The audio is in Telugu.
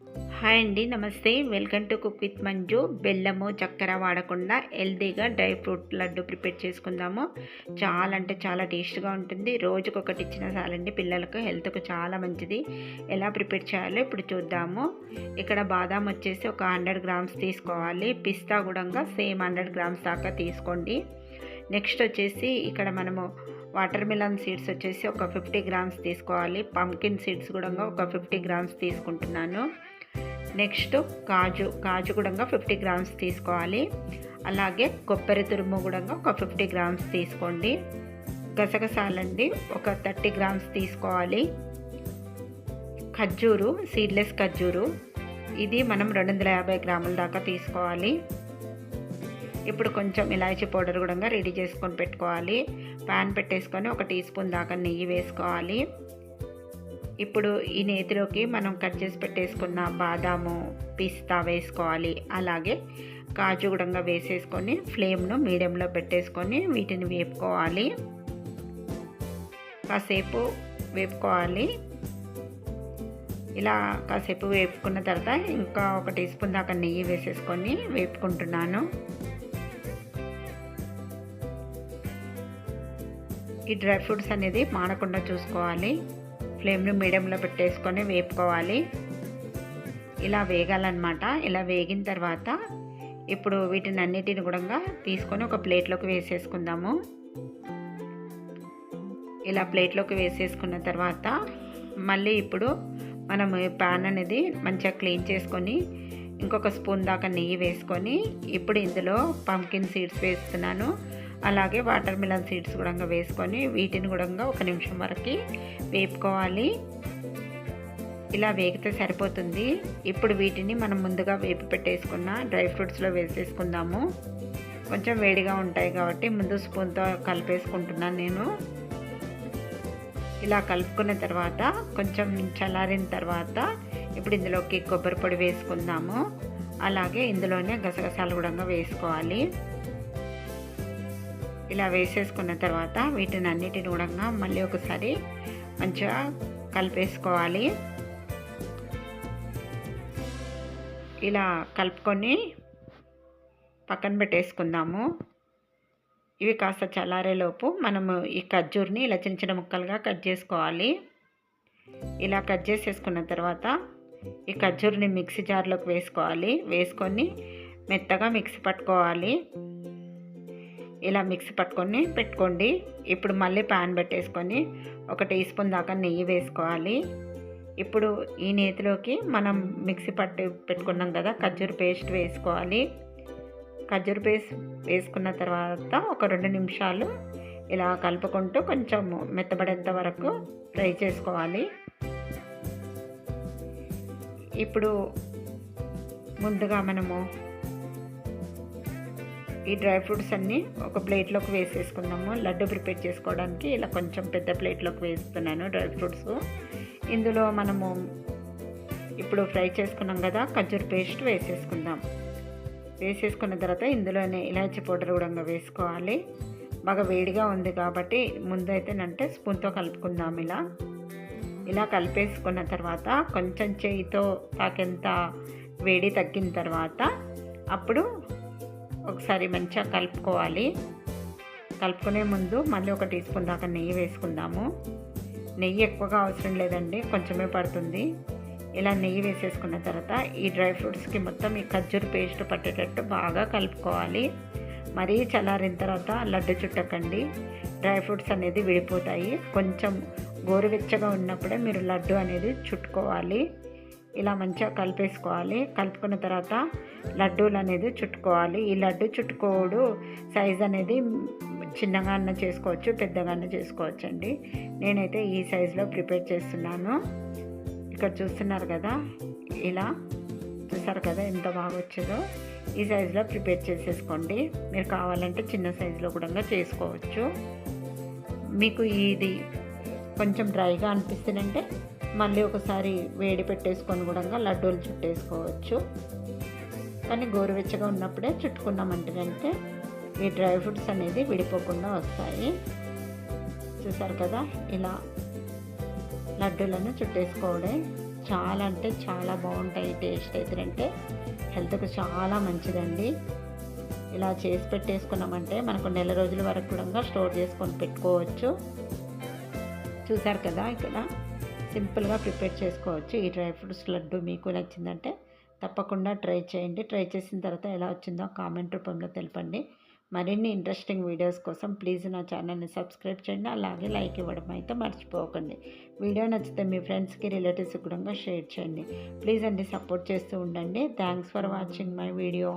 హాయ్ అండి, నమస్తే. Welcome to cook with Manju. బెల్లము చక్కెర వాడకుండా హెల్తీగా డ్రై ఫ్రూట్ లడ్డు ప్రిపేర్ చేసుకుందాము. చాలా అంటే చాలా టేస్ట్గా ఉంటుంది. రోజుకొకటి ఇచ్చినా చాలండి, పిల్లలకు హెల్త్కు చాలా మంచిది. ఎలా ప్రిపేర్ చేయాలో ఇప్పుడు చూద్దాము. ఇక్కడ బాదాం వచ్చేసి ఒక 100 గ్రామ్స్ తీసుకోవాలి. పిస్తా కూడా సేమ్ 100 గ్రామ్స్ దాకా తీసుకోండి. నెక్స్ట్ వచ్చేసి ఇక్కడ మనము వాటర్ మిలన్ సీడ్స్ వచ్చేసి ఒక 50 గ్రామ్స్ తీసుకోవాలి. పంకిన్ సీడ్స్ కూడా ఒక 50 గ్రామ్స్ తీసుకుంటున్నాను. నెక్స్ట్ కాజు కూడా 50 గ్రామ్స్ తీసుకోవాలి. అలాగే కొబ్బరి తురుము కూడా ఒక 50 గ్రామ్స్ తీసుకోండి. గసగసాలండి ఒక 30 గ్రామ్స్ తీసుకోవాలి. ఖర్జూరు, సీడ్లెస్ ఖర్జూరు, ఇది మనం 250 గ్రాముల దాకా తీసుకోవాలి. ఇప్పుడు కొంచెం ఇలాచీ పౌడర్ కూడా రెడీ చేసుకొని పెట్టుకోవాలి. ప్యాన్ పెట్టేసుకొని 1 టీ స్పూన్ దాకా నెయ్యి వేసుకోవాలి. ఇప్పుడు ఈ నేతిలోకి మనం కట్ చేసి పెట్టేసుకున్న బాదాము, పిస్తా వేసుకోవాలి. అలాగే కాజు కూడా వేసేసుకొని ఫ్లేమ్ను మీడియంలో పెట్టేసుకొని వీటిని వేపుకోవాలి. కాసేపు వేపుకోవాలి. ఇలా కాసేపు వేపుకున్న తర్వాత ఇంకా 1 టీ స్పూన్ దాకా నెయ్యి వేసేసుకొని వేపుకుంటున్నాను. ఈ డ్రై ఫ్రూట్స్ అనేది మాడకుండా చూసుకోవాలి. ఫ్లేమ్ని మీడియంలో పెట్టేసుకొని వేపుకోవాలి. ఇలా వేగాలన్నమాట. ఇలా వేగిన తర్వాత ఇప్పుడు వీటిని అన్నిటిని కూడా తీసుకొని ఒక ప్లేట్లోకి వేసేసుకుందాము. ఇలా ప్లేట్లోకి వేసేసుకున్న తర్వాత మళ్ళీ ఇప్పుడు మనం ప్యాన్ అనేది మంచిగా క్లీన్ చేసుకొని ఇంకొక స్పూన్ దాకా నెయ్యి వేసుకొని ఇప్పుడు ఇందులో పంకిన్ సీడ్స్ వేస్తున్నాను. అలాగే వాటర్ మిలన్ సీడ్స్ కూడా వేసుకొని వీటిని కూడా 1 నిమిషం వరకు వేపుకోవాలి. ఇలా వేగితే సరిపోతుంది. ఇప్పుడు వీటిని మనం ముందుగా వేపి పెట్టేసుకున్న డ్రై ఫ్రూట్స్లో వేసేసుకుందాము. కొంచెం వేడిగా ఉంటాయి కాబట్టి ముందు స్పూన్తో కలిపేసుకుంటున్నాను నేను. ఇలా కలుపుకున్న తర్వాత కొంచెం చల్లారిన తర్వాత ఇప్పుడు ఇందులోకి కొబ్బరి పొడి వేసుకుందాము. అలాగే ఇందులోనే గసగసాలు కూడా వేసుకోవాలి. ఇలా వేసేసుకున్న తర్వాత వీటిని అన్నిటిని కూడా మళ్ళీ ఒకసారి మంచిగా కలిపేసుకోవాలి. ఇలా కలుపుకొని పక్కన పెట్టేసుకుందాము. ఇవి కాస్త చల్లారేలోపు మనము ఈ ఖర్జూర్ని ఇలా చిన్న చిన్న ముక్కలుగా కట్ చేసుకోవాలి. ఇలా కట్ చేసేసుకున్న తర్వాత ఈ ఖర్జూర్ని మిక్సీ జార్లోకి వేసుకోవాలి. వేసుకొని మెత్తగా మిక్సీ పట్టుకోవాలి. ఇలా మిక్సీ పట్టుకొని పెట్టుకోండి. ఇప్పుడు మళ్ళీ ప్యాన్ పెట్టేసుకొని 1 టీ స్పూన్ దాకా నెయ్యి వేసుకోవాలి. ఇప్పుడు ఈ నేతిలోకి మనం మిక్సీ పట్టి పెట్టుకున్నాం కదా ఖర్జూర పేస్ట్ వేసుకోవాలి. ఖర్జూర పేస్ట్ వేసుకున్న తర్వాత ఒక 2 నిమిషాలు ఇలా కలుపుకుంటూ కొంచెం మెత్తబడేంత వరకు ఫ్రై చేసుకోవాలి. ఇప్పుడు ముందుగా మనము ఈ డ్రై ఫ్రూట్స్ అన్నీ ఒక ప్లేట్లోకి వేసేసుకుందాము. లడ్డు ప్రిపేర్ చేసుకోవడానికి ఇలా కొంచెం పెద్ద ప్లేట్లోకి వేస్తున్నాను డ్రై ఫ్రూట్స్. ఇందులో మనము ఇప్పుడు ఫ్రై చేసుకున్నాం కదా ఖర్జూర పేస్ట్ వేసేసుకుందాం. వేసేసుకున్న తర్వాత ఇందులోనే ఇలాచీ పౌడర్ కూడా వేసుకోవాలి. బాగా వేడిగా ఉంది కాబట్టి ముందైతేనంటే స్పూన్తో కలుపుకుందాం. ఇలా కలిపేసుకున్న తర్వాత కొంచెం చేయితో తాకేంత వేడి తగ్గిన తర్వాత అప్పుడు ఒకసారి మంచిగా కలుపుకోవాలి. కలుపుకునే ముందు మళ్ళీ 1 టీ స్పూన్ దాకా నెయ్యి వేసుకుందాము. నెయ్యి ఎక్కువగా అవసరం లేదండి, కొంచెమే పడుతుంది. ఇలా నెయ్యి వేసేసుకున్న తర్వాత ఈ డ్రై ఫ్రూట్స్కి మొత్తం ఈ ఖర్జూర పేస్ట్ పట్టేటట్టు బాగా కలుపుకోవాలి. మరీ చల్లారిన తర్వాత లడ్డు చుట్టకండి, డ్రై ఫ్రూట్స్ అనేది విడిపోతాయి. కొంచెం గోరువెచ్చగా ఉన్నప్పుడే మీరు లడ్డు అనేది చుట్టుకోవాలి. ఇలా మంచిగా కలిపేసుకోవాలి. కలుపుకున్న తర్వాత లడ్డూలు అనేది చుట్టుకోవాలి. ఈ లడ్డు చుట్టుకోడు సైజ్ అనేది చిన్నగా అన్న చేసుకోవచ్చు, పెద్దగా అన్న చేసుకోవచ్చు అండి. నేనైతే ఈ సైజులో ప్రిపేర్ చేస్తున్నాను. ఇక్కడ చూస్తున్నారు కదా, ఇలా చూసారు కదా ఎంత బాగా వచ్చేదో. ఈ సైజులో ప్రిపేర్ చేసేసుకోండి. మీరు కావాలంటే చిన్న సైజులో కూడా చేసుకోవచ్చు. మీకు ఇది కొంచెం డ్రైగా అనిపిస్తుందంటే మళ్ళీ ఒకసారి వేడి పెట్టేసుకొని కూడా లడ్డూలు చుట్టేసుకోవచ్చు. కానీ గోరువెచ్చగా ఉన్నప్పుడే చుట్టుకున్నామంటే ఈ డ్రై ఫ్రూట్స్ అనేది విడిపోకుండా వస్తాయి. చూసారు కదా, ఇలా లడ్డూలను చుట్టేసుకోవడం చాలా అంటే చాలా బాగుంటాయి. టేస్ట్ అయితే హెల్త్కు చాలా మంచిదండి. ఇలా చేసి పెట్టేసుకున్నామంటే మనకు నెల రోజుల వరకు కూడా స్టోర్ చేసుకొని పెట్టుకోవచ్చు. చూసారు కదా, ఇక్కడ సింపుల్గా ప్రిపేర్ చేసుకోవచ్చు. ఈ డ్రై ఫ్రూట్స్ లడ్డు మీకు నచ్చిందంటే తప్పకుండా ట్రై చేయండి. ట్రై చేసిన తర్వాత ఎలా వచ్చిందో కామెంట్ రూపంలో తెలపండి. మరిన్ని ఇంట్రెస్టింగ్ వీడియోస్ కోసం ప్లీజ్ నా ఛానల్ని సబ్స్క్రైబ్ చేయండి. అలాగే లైక్ ఇవ్వడం అయితే మర్చిపోకండి. వీడియో నచ్చితే మీ ఫ్రెండ్స్కి, రిలేటివ్స్కి కూడా షేర్ చేయండి. ప్లీజ్ అండి, సపోర్ట్ చేస్తూ ఉండండి. Thanks for watching my video.